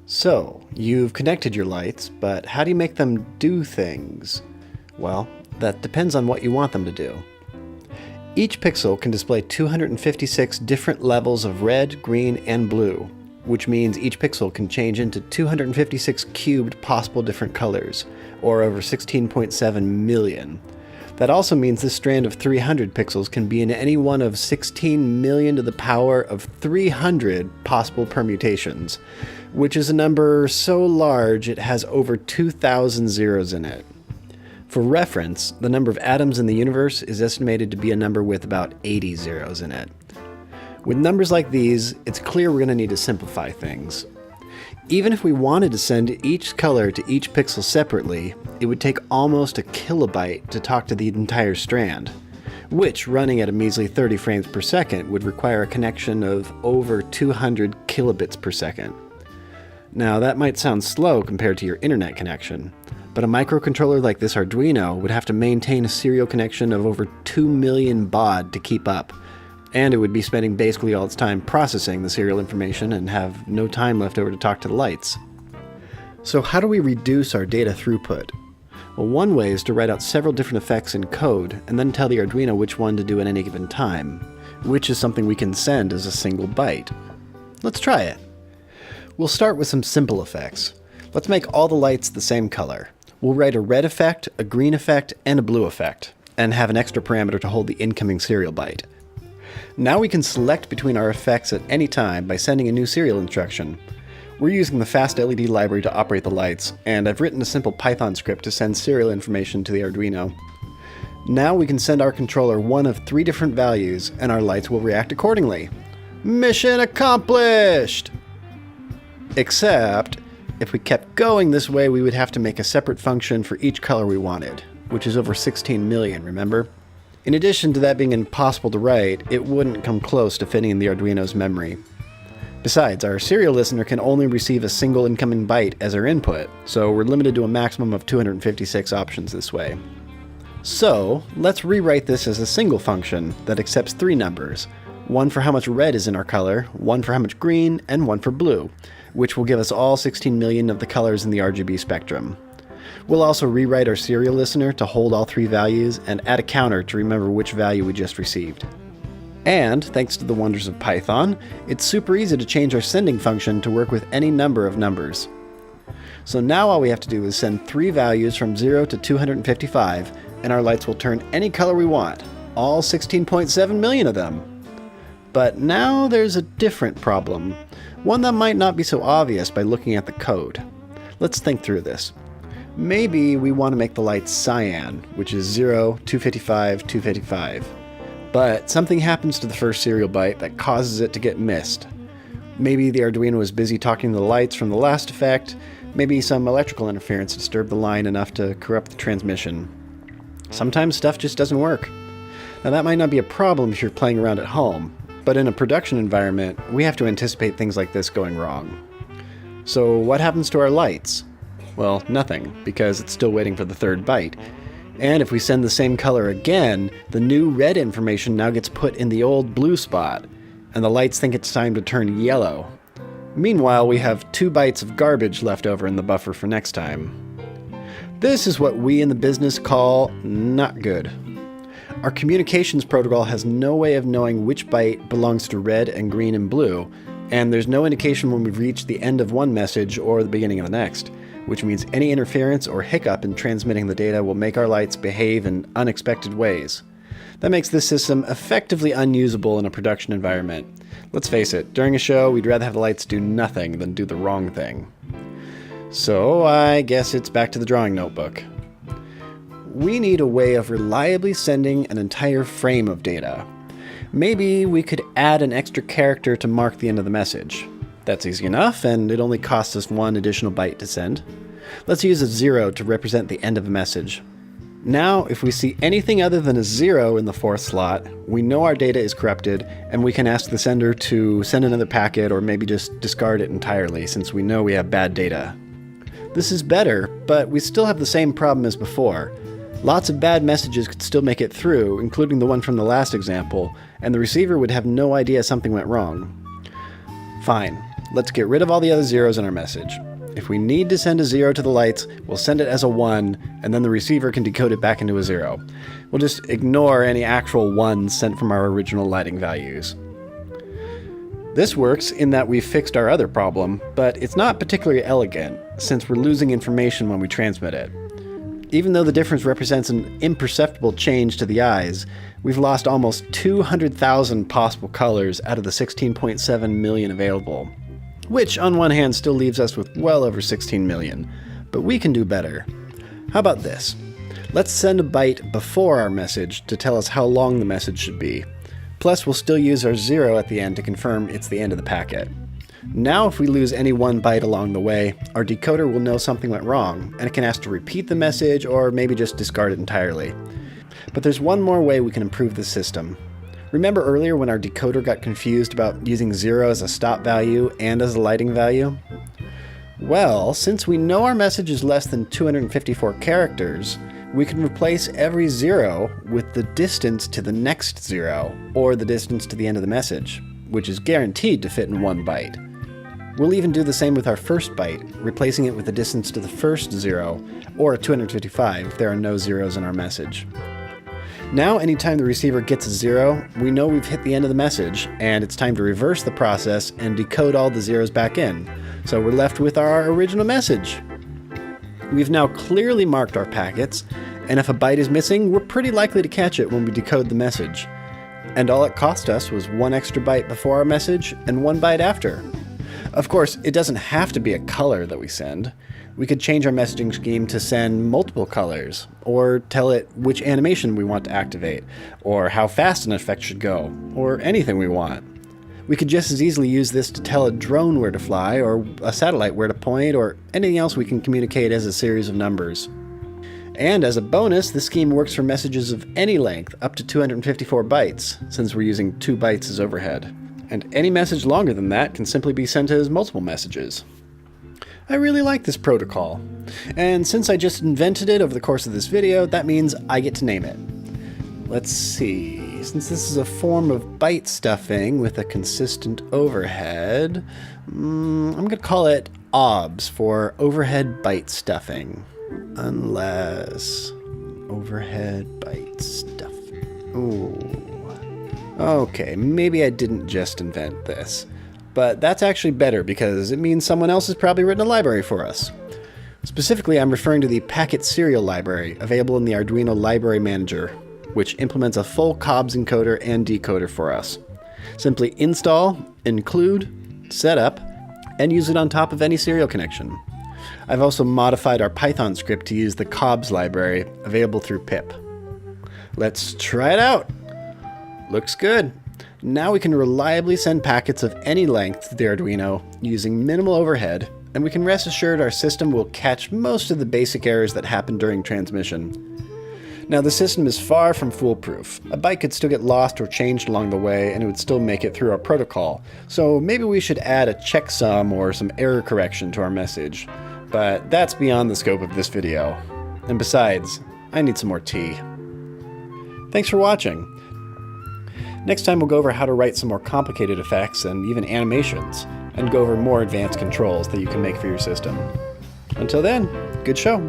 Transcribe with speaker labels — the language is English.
Speaker 1: So, you've connected your lights, but how do you make them do things? Well, that depends on what you want them to do. Each pixel can display 256 different levels of red, green, and blue, which means each pixel can change into 256 cubed possible different colors, or over 16.7 million. That also means this strand of 300 pixels can be in any one of 16 million to the power of 300 possible permutations, which is a number so large it has over 2,000 zeros in it. For reference, the number of atoms in the universe is estimated to be a number with about 80 zeros in it. With numbers like these, it's clear we're going to need to simplify things. Even if we wanted to send each color to each pixel separately, it would take almost a kilobyte to talk to the entire strand, which, running at a measly 30 frames per second, would require a connection of over 200 kilobits per second. Now, that might sound slow compared to your internet connection, but a microcontroller like this Arduino would have to maintain a serial connection of over 2 million baud to keep up, and it would be spending basically all its time processing the serial information and have no time left over to talk to the lights. So how do we reduce our data throughput? Well, one way is to write out several different effects in code and then tell the Arduino which one to do at any given time, which is something we can send as a single byte. Let's try it. We'll start with some simple effects. Let's make all the lights the same color. We'll write a red effect, a green effect, and a blue effect, and have an extra parameter to hold the incoming serial byte. Now we can select between our effects at any time by sending a new serial instruction. We're using the fast LED library to operate the lights, and I've written a simple Python script to send serial information to the Arduino. Now we can send our controller one of 3 different values, and our lights will react accordingly. Mission accomplished! Except, if we kept going this way, we would have to make a separate function for each color we wanted, which is over 16 million, remember? In addition to that being impossible to write, it wouldn't come close to fitting in the Arduino's memory. Besides, our serial listener can only receive a single incoming byte as our input, so we're limited to a maximum of 256 options this way. So, let's rewrite this as a single function that accepts 3 numbers, one for how much red is in our color, one for how much green, and one for blue, which will give us all 16 million of the colors in the RGB spectrum. We'll also rewrite our serial listener to hold all 3 values and add a counter to remember which value we just received. And, thanks to the wonders of Python, it's super easy to change our sending function to work with any number of numbers. So now all we have to do is send 3 values from 0 to 255, and our lights will turn any color we want, all 16.7 million of them. But now there's a different problem, one that might not be so obvious by looking at the code. Let's think through this. Maybe we want to make the lights cyan, which is 0, 255, 255. But something happens to the first serial byte that causes it to get missed. Maybe the Arduino was busy talking to the lights from the last effect, maybe some electrical interference disturbed the line enough to corrupt the transmission. Sometimes stuff just doesn't work. Now that might not be a problem if you're playing around at home, but in a production environment, we have to anticipate things like this going wrong. So what happens to our lights? Well, nothing, because it's still waiting for the 3rd byte. And if we send the same color again, the new red information now gets put in the old blue spot, and the lights think it's time to turn yellow. Meanwhile, we have 2 bytes of garbage left over in the buffer for next time. This is what we in the business call not good. Our communications protocol has no way of knowing which byte belongs to red and green and blue, and there's no indication when we've reached the end of one message or the beginning of the next, which means any interference or hiccup in transmitting the data will make our lights behave in unexpected ways. That makes this system effectively unusable in a production environment. Let's face it, during a show, we'd rather have the lights do nothing than do the wrong thing. So I guess it's back to the drawing notebook. We need a way of reliably sending an entire frame of data. Maybe we could add an extra character to mark the end of the message. That's easy enough, and it only costs us 1 additional byte to send. Let's use a 0 to represent the end of a message. Now, if we see anything other than a 0 in the 4th slot, we know our data is corrupted, and we can ask the sender to send another packet or maybe just discard it entirely, since we know we have bad data. This is better, but we still have the same problem as before. Lots of bad messages could still make it through, including the one from the last example, and the receiver would have no idea something went wrong. Fine, let's get rid of all the other zeros in our message. If we need to send a 0 to the lights, we'll send it as a 1, and then the receiver can decode it back into a 0. We'll just ignore any actual 1s sent from our original lighting values. This works in that we've fixed our other problem, but it's not particularly elegant, since we're losing information when we transmit it. Even though the difference represents an imperceptible change to the eyes, we've lost almost 200,000 possible colors out of the 16.7 million available. Which, on one hand, still leaves us with well over 16 million. But we can do better. How about this? Let's send a byte before our message to tell us how long the message should be. Plus, we'll still use our 0 at the end to confirm it's the end of the packet. Now, if we lose any one byte along the way, our decoder will know something went wrong, and it can ask to repeat the message or maybe just discard it entirely. But there's one more way we can improve the system. Remember earlier when our decoder got confused about using 0 as a stop value and as a lighting value? Well, since we know our message is less than 254 characters, we can replace every 0 with the distance to the next 0, or the distance to the end of the message, which is guaranteed to fit in 1 byte. We'll even do the same with our first byte, replacing it with the distance to the first 0, or 255 if there are no zeros in our message. Now, anytime the receiver gets a 0, we know we've hit the end of the message, and it's time to reverse the process and decode all the zeros back in. So we're left with our original message. We've now clearly marked our packets, and if a byte is missing, we're pretty likely to catch it when we decode the message. And all it cost us was 1 extra byte before our message and 1 byte after. Of course, it doesn't have to be a color that we send. We could change our messaging scheme to send multiple colors, or tell it which animation we want to activate, or how fast an effect should go, or anything we want. We could just as easily use this to tell a drone where to fly, or a satellite where to point, or anything else we can communicate as a series of numbers. And as a bonus, this scheme works for messages of any length, up to 254 bytes, since we're using 2 bytes as overhead. And any message longer than that can simply be sent as multiple messages. I really like this protocol, and since I just invented it over the course of this video, that means I get to name it. Let's see, since this is a form of byte stuffing with a consistent overhead, I'm going to call it OBS for overhead byte stuffing. Unless overhead byte stuffing. Ooh. Okay, maybe I didn't just invent this. But that's actually better because it means someone else has probably written a library for us. Specifically, I'm referring to the packet serial library available in the Arduino Library Manager, which implements a full COBS encoder and decoder for us. Simply install, include, set up, and use it on top of any serial connection. I've also modified our Python script to use the COBS library available through pip. Let's try it out. Looks good. Now we can reliably send packets of any length to the Arduino using minimal overhead, and we can rest assured our system will catch most of the basic errors that happen during transmission. Now the system is far from foolproof. A byte could still get lost or changed along the way and it would still make it through our protocol, so maybe we should add a checksum or some error correction to our message. But that's beyond the scope of this video. And besides, I need some more tea. Thanks for watching. Next time we'll go over how to write some more complicated effects and even animations, and go over more advanced controls that you can make for your system. Until then, good show!